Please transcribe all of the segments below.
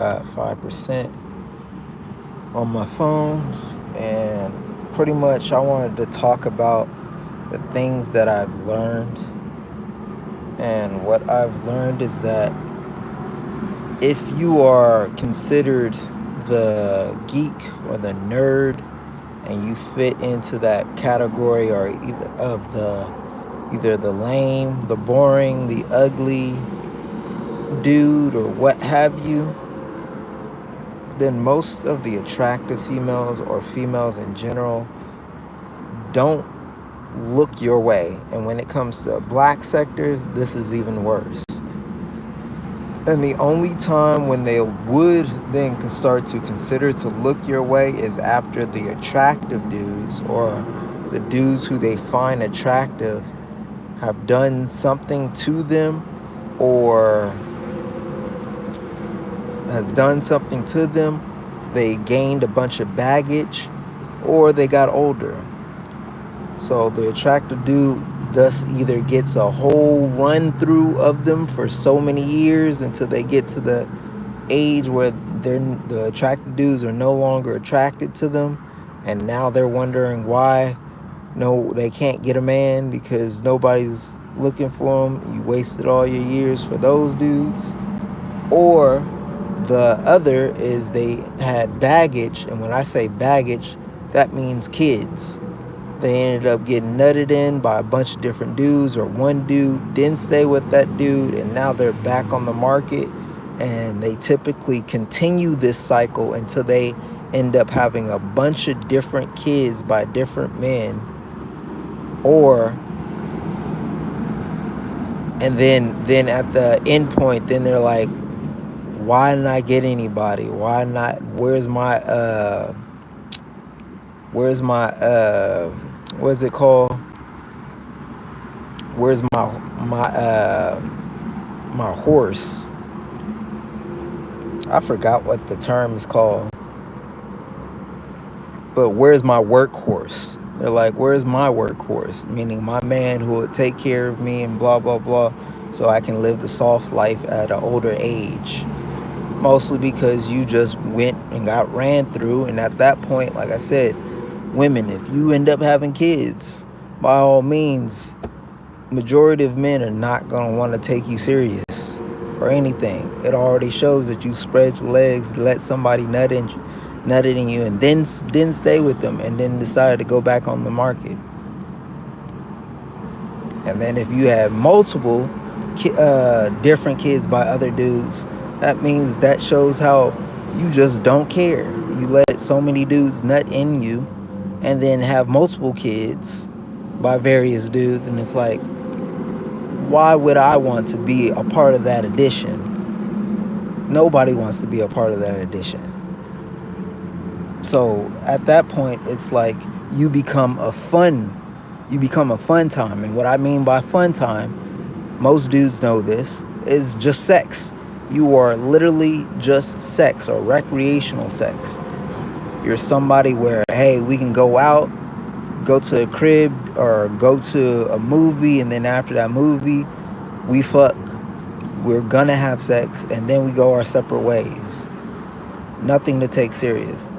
got 5% on my phone, and pretty much I wanted to talk about the things that I've learned. And what I've learned is that if you are considered the geek or the nerd and you fit into that category, or either the lame, the boring, the ugly dude, or what have you, then most of the attractive females, or females in general, don't look your way. And when it comes to black sectors, this is even worse. And the only time when they would then start to consider to look your way is after the attractive dudes, or the dudes who they find attractive, have done something to them, or have done something to them, they gained a bunch of baggage, or they got older. So the attractive dude thus either gets a whole run through of them for so many years until they get to the age where the attractive dudes are no longer attracted to them, and now they're wondering why no they can't get a man because nobody's looking for them. You wasted all your years for those dudes. Or the other is they had baggage, and when I say baggage, that means kids. They ended up getting nutted in by a bunch of different dudes, or one dude didn't stay with that dude, and now they're back on the market. And they typically continue this cycle until they end up having a bunch of different kids by different men. Or and then at the end point, then they're like, why didn't I get anybody? Why not? Where's my what's it called? Where's my horse? I forgot what the term is called. But where's my workhorse? They're like, where's my workhorse? Meaning my man who would take care of me and blah blah blah, so I can live the soft life at an older age. Mostly because you just went and got ran through, and at that point, like I said, women, if you end up having kids, by all means, majority of men are not going to want to take you serious or anything. It already shows that you spread your legs, let somebody nut in you, and then didn't stay with them, and then decided to go back on the market. And then if you have multiple different kids by other dudes, that means that shows how you just don't care. You let so many dudes nut in you, and then have multiple kids by various dudes, and it's like, why would I want to be a part of that addition? Nobody wants to be a part of that addition. So at that point, it's like you become a fun time. And what I mean by fun time, most dudes know this, is just sex. You are literally just sex, or recreational sex. You're somebody where, hey, we can go out, go to a crib, or go to a movie, and then after that movie, we fuck. We're gonna have sex, and then we go our separate ways. Nothing to take serious.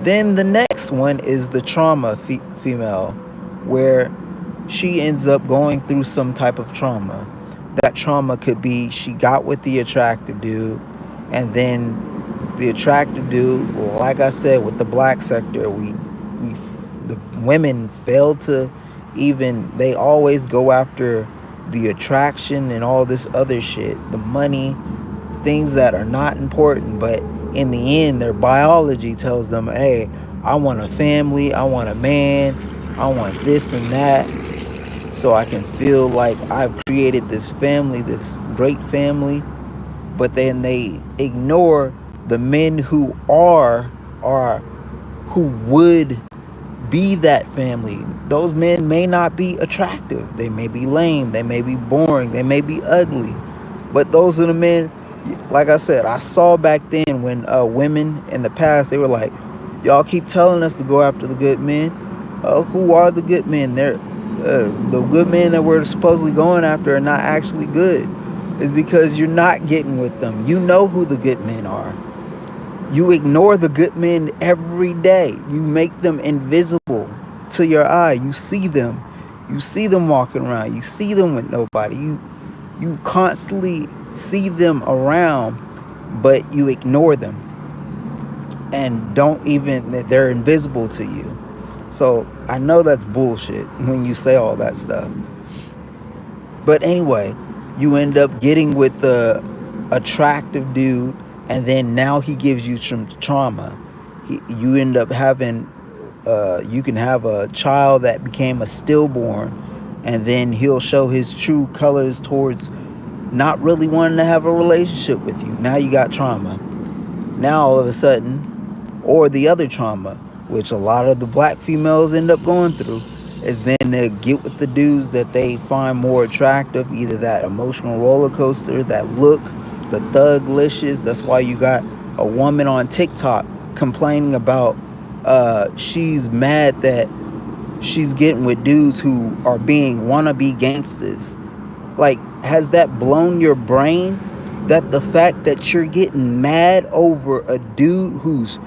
Then the next one is the trauma female, where she ends up going through some type of trauma. That trauma could be she got with the attractive dude, and then the attractive dude, like I said, with the black sector, the women fail to even, they always go after the attraction and all this other shit, the money, things that are not important, but in the end, their biology tells them, hey, I want a family, I want a man, I want this and that, so I can feel like I've created this family, this great family. But then they ignore the men who who would be that family. Those men may not be attractive. They may be lame. They may be boring. They may be ugly. But those are the men, like I said, I saw back then when women in the past, they were like, y'all keep telling us to go after the good men. Who are the good men? They're the good men that we're supposedly going after are not actually good. It's because you're not getting with them. You know who the good men are. You ignore the good men every day. You make them invisible to your eye. You see them. You see them walking around. You see them with nobody. You constantly see them around, but you ignore them and don't even, they're invisible to you. So I know that's bullshit when you say all that stuff. But anyway, you end up getting with the attractive dude, and then now he gives you some trauma. You end up having, you can have a child that became a stillborn, and then he'll show his true colors towards not really wanting to have a relationship with you. Now you got trauma. Now all of a sudden, or the other trauma, which a lot of the black females end up going through, is then they get with the dudes that they find more attractive, either that emotional roller coaster, that look, the thug-licious. That's why you got a woman on TikTok complaining about she's mad that she's getting with dudes who are being wannabe gangsters. Like, has that blown your brain that the fact that you're getting mad over a dude who's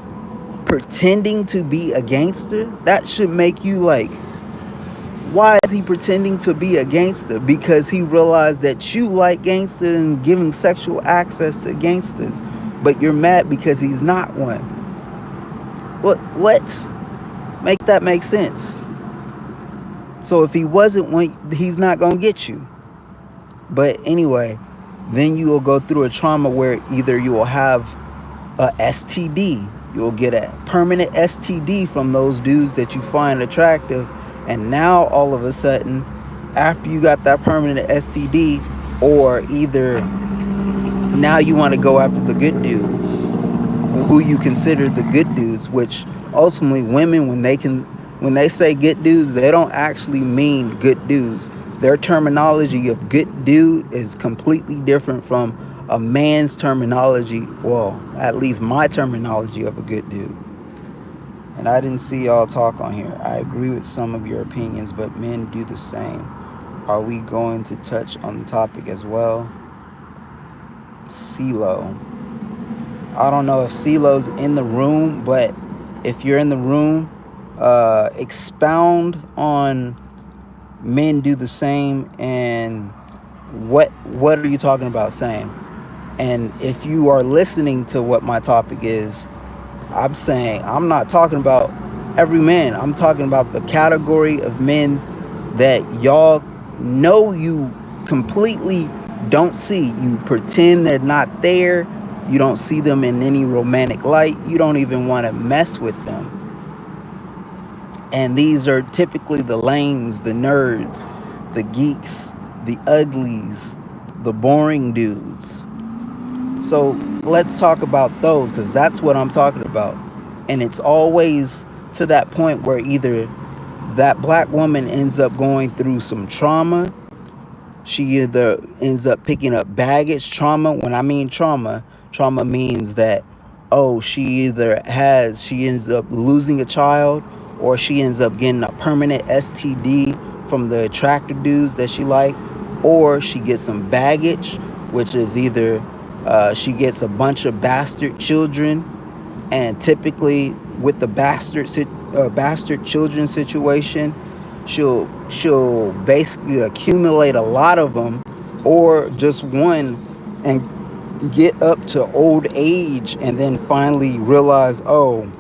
pretending to be a gangster, that should make you like, why is he pretending to be a gangster? Because he realized that you like gangsters and is giving sexual access to gangsters, but you're mad because he's not one. Let's make that make sense. So if he wasn't one, he's not gonna get you. But anyway, then you will go through a trauma where either you will have a STD, you'll get a permanent STD from those dudes that you find attractive, and now all of a sudden, after you got that permanent STD, or either now you want to go after the good dudes, who you consider the good dudes, which ultimately women, when they say good dudes, they don't actually mean good dudes. Their terminology of good dude is completely different from a man's terminology. Well, at least my terminology of a good dude. And I didn't see y'all talk on here. I agree with some of your opinions, but men do the same. Are we going to touch on the topic as well? CeeLo. I don't know if CeeLo's in the room, but if you're in the room, expound on men do the same, and what are you talking about saying? And if you are listening to what my topic is, I'm saying I'm not talking about every man. I'm talking about the category of men that y'all know you completely don't see. You pretend they're not there. You don't see them in any romantic light. You don't even want to mess with them. And these are typically the lames, the nerds, the geeks, the uglies, the boring dudes. So let's talk about those, because that's what I'm talking about. And it's always to that point where either that black woman ends up going through some trauma. She either ends up picking up baggage trauma. When I mean trauma means that, oh, she ends up losing a child, or she ends up getting a permanent STD from the attractive dudes that she like, or she gets some baggage, which is either she gets a bunch of bastard children, and typically with the bastard children situation, she'll basically accumulate a lot of them, or just one, and get up to old age, and then finally realize, oh,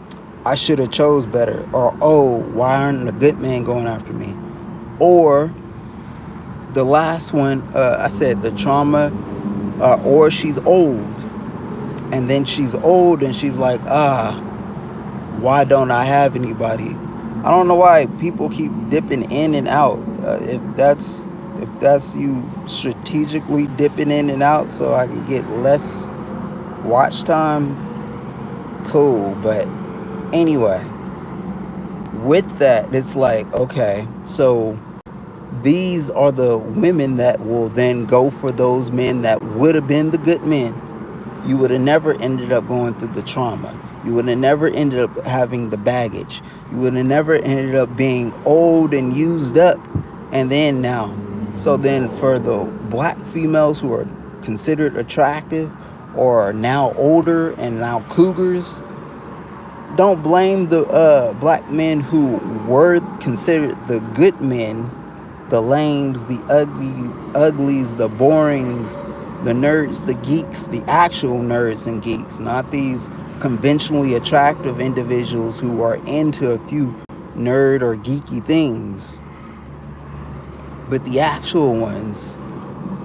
I should have chose better, or oh, why aren't the good men going after me? Or the last one, I said the trauma, or she's old, and then she's old and she's like, why don't I have anybody? I don't know why people keep dipping in and out. If that's you strategically dipping in and out so I can get less watch time, cool. But anyway, with that, it's like, okay, so these are the women that will then go for those men that would have been the good men. You would have never ended up going through the trauma. You would have never ended up having the baggage. You would have never ended up being old and used up. And then now, so then for the black females who are considered attractive, or now older and now cougars, don't blame the black men who were considered the good men, the lames, the uglies, the borings, the nerds, the geeks, the actual nerds and geeks, not these conventionally attractive individuals who are into a few nerd or geeky things, but the actual ones.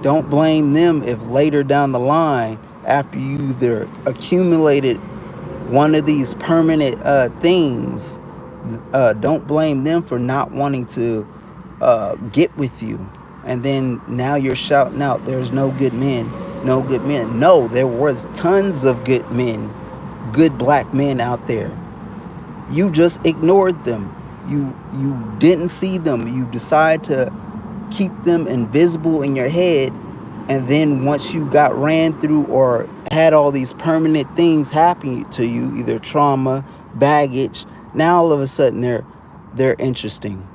Don't blame them if later down the line, after you either accumulated one of these permanent things, don't blame them for not wanting to get with you. And then now you're shouting out, there's no good men, no good men. No, there was tons of good men, good black men out there. You just ignored them. You didn't see them. You decide to keep them invisible in your head, and then once you got ran through or had all these permanent things happen to you, either trauma, baggage, now all of a sudden they're interesting.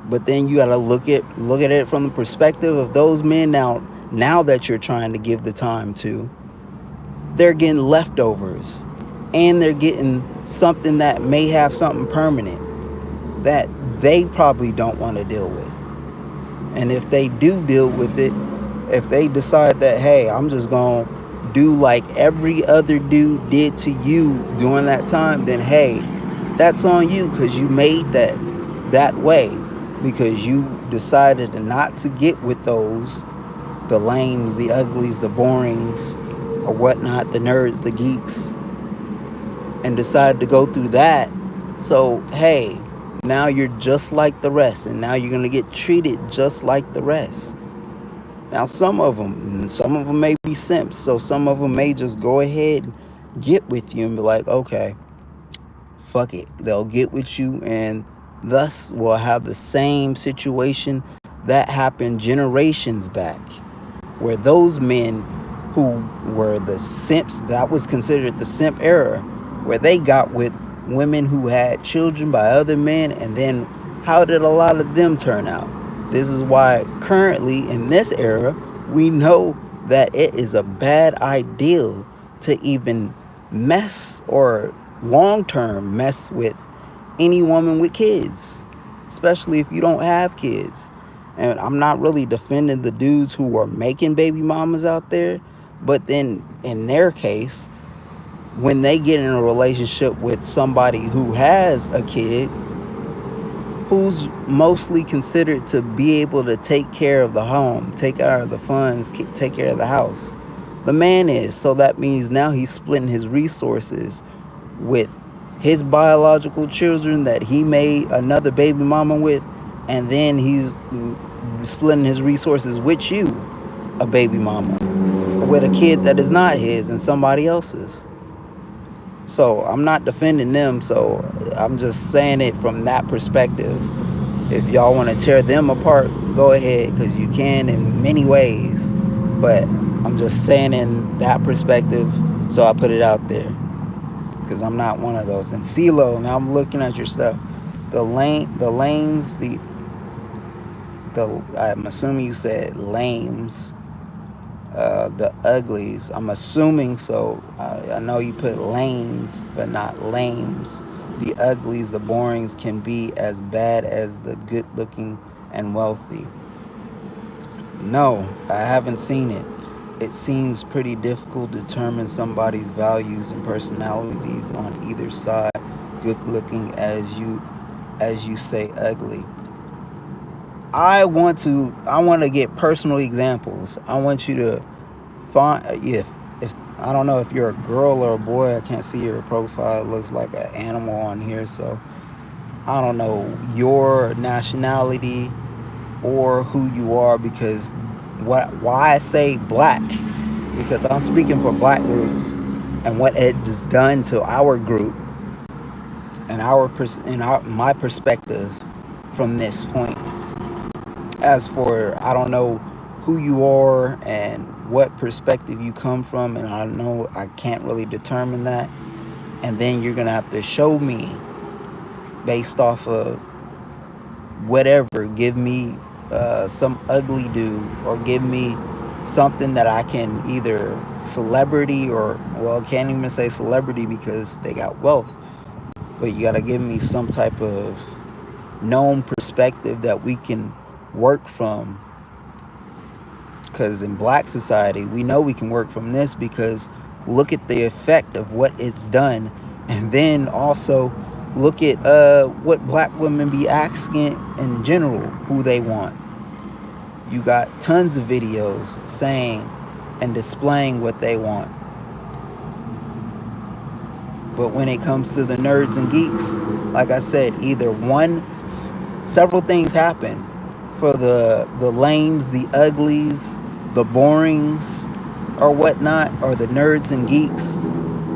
But then you got to look at it from the perspective of those men now that you're trying to give the time to. They're getting leftovers, and they're getting something that may have something permanent that they probably don't want to deal with. And if they do deal with it, if they decide that, hey, I'm just going to do like every other dude did to you during that time, then hey, that's on you, because you made that way, because you decided not to get with those, the lames, the uglies, the borings, or whatnot, the nerds, the geeks, and decided to go through that. So, hey, now you're just like the rest, and now you're going to get treated just like the rest. Now, some of them may be simps, so some of them may just go ahead and get with you and be like, okay, fuck it. They'll get with you, and thus will have the same situation that happened generations back, where those men who were the simps, that was considered the simp era, where they got with women who had children by other men, and then how did a lot of them turn out? This is why currently in this era, we know that it is a bad idea to even mess or long-term mess with any woman with kids, especially if you don't have kids. And I'm not really defending the dudes who are making baby mamas out there, but then in their case, when they get in a relationship with somebody who has a kid, who's mostly considered to be able to take care of the home, take care of the funds, take care of the house, the man is. So that means now he's splitting his resources with his biological children that he made another baby mama with, and then he's splitting his resources with you, a baby mama, with a kid that is not his and somebody else's. So I'm not defending them, so I'm just saying it from that perspective. If y'all want to tear them apart, go ahead, because you can in many ways. But I'm just saying in that perspective, so I put it out there, because I'm not one of those. And CeeLo, now I'm looking at your stuff. I'm assuming you said lames. The uglies, I'm assuming, so I know you put lanes but not lames. The uglies, the borings can be as bad as the good looking and wealthy. No, I haven't seen it. It seems pretty difficult to determine somebody's values and personalities on either side, good looking as you say ugly. I want to get personal examples. I want you to find, if I don't know if you're a girl or a boy. I can't see your profile. It looks like an animal on here, so I don't know your nationality or who you are, because why I say black, because I'm speaking for black group and what it has done to our group and my perspective from this point. As for, I don't know who you are and what perspective you come from, and I know I can't really determine that. And then you're gonna have to show me based off of whatever. Give me some ugly dude, or give me something that I can either celebrity or, well, can't even say celebrity because they got wealth, but you got to give me some type of known perspective that we can work from. Because in black society, we know we can work from this because look at the effect of what it's done. And then also look at what black women be asking in general, who they want. You got tons of videos saying and displaying what they want. But when it comes to the nerds and geeks, like I said, either one, several things happen for the lames, the uglies, the borings, or whatnot, or the nerds and geeks.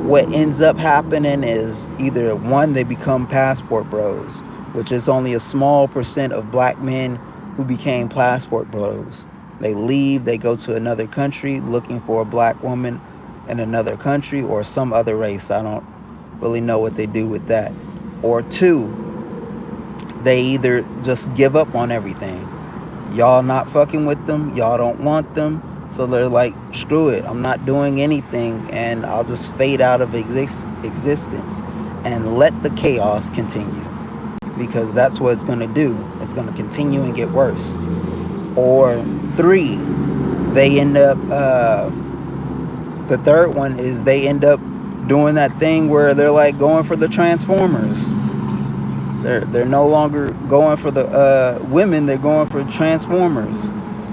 What ends up happening is either one, they become passport bros, which is only a small percent of black men who became passport bros. They leave, they go to another country looking for a black woman in another country or some other race. I don't really know what they do with that. Or two, they either just give up on everything. Y'all not fucking with them, y'all don't want them, so they're like, screw it, I'm not doing anything, and I'll just fade out of existence and let the chaos continue, because that's what it's going to do. It's going to continue and get worse. Or three, they end up the third one is they end up doing that thing where they're like going for the Transformers. They're no longer going for the women. They're going for Transformers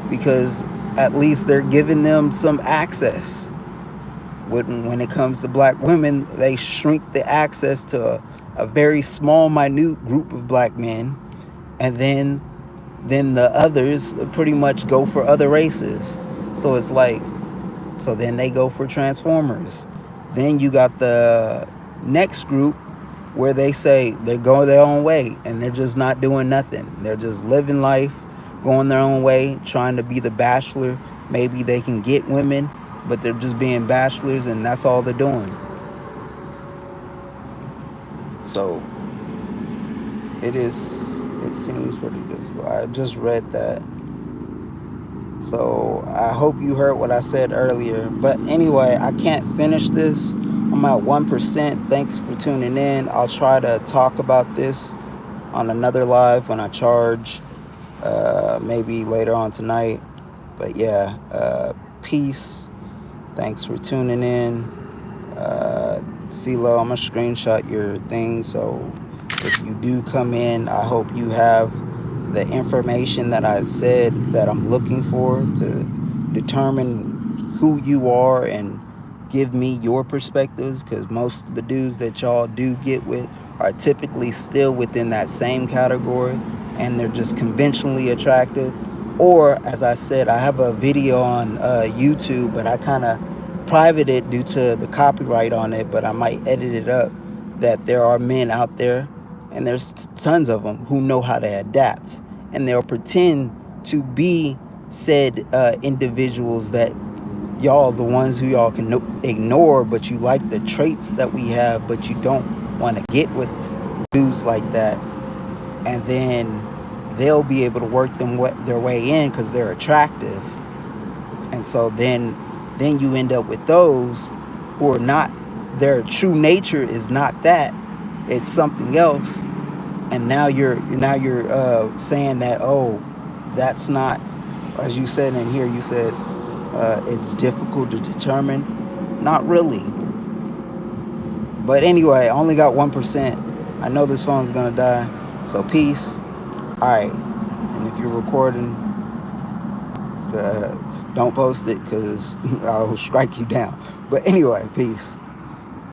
because at least they're giving them some access. When it comes to black women, they shrink the access to a very small, minute group of black men, and then the others pretty much go for other races. So it's like, so then they go for Transformers. Then you got the next group where they say they're going their own way and they're just not doing nothing. They're just living life, going their own way, trying to be the bachelor. Maybe they can get women, but they're just being bachelors and that's all they're doing. So it seems pretty difficult. I just read that. So I hope you heard what I said earlier. But anyway, I can't finish this. I'm at 1%. Thanks for tuning in. I'll try to talk about this on another live when I charge, maybe later on tonight. But yeah, peace. Thanks for tuning in. CeeLo, I'm going to screenshot your thing. So if you do come in, I hope you have the information that I said that I'm looking for to determine who you are and give me your perspectives, because most of the dudes that y'all do get with are typically still within that same category and they're just conventionally attractive. Or as I said, I have a video on YouTube, but I kind of private it due to the copyright on it, but I might edit it up, that there are men out there, and there's tons of them, who know how to adapt, and they'll pretend to be said individuals that y'all, the ones who y'all can ignore, but you like the traits that we have, but you don't want to get with dudes like that. And then they'll be able to work their way in because they're attractive. And so then you end up with those who are not, their true nature is not that, it's something else. And now you're saying that, oh, that's not, as you said in here, you said it's difficult to determine. Not really. But anyway, I only got 1%. I know this phone's gonna die. So peace. Alright. And if you're recording, don't post it because I'll strike you down. But anyway, peace.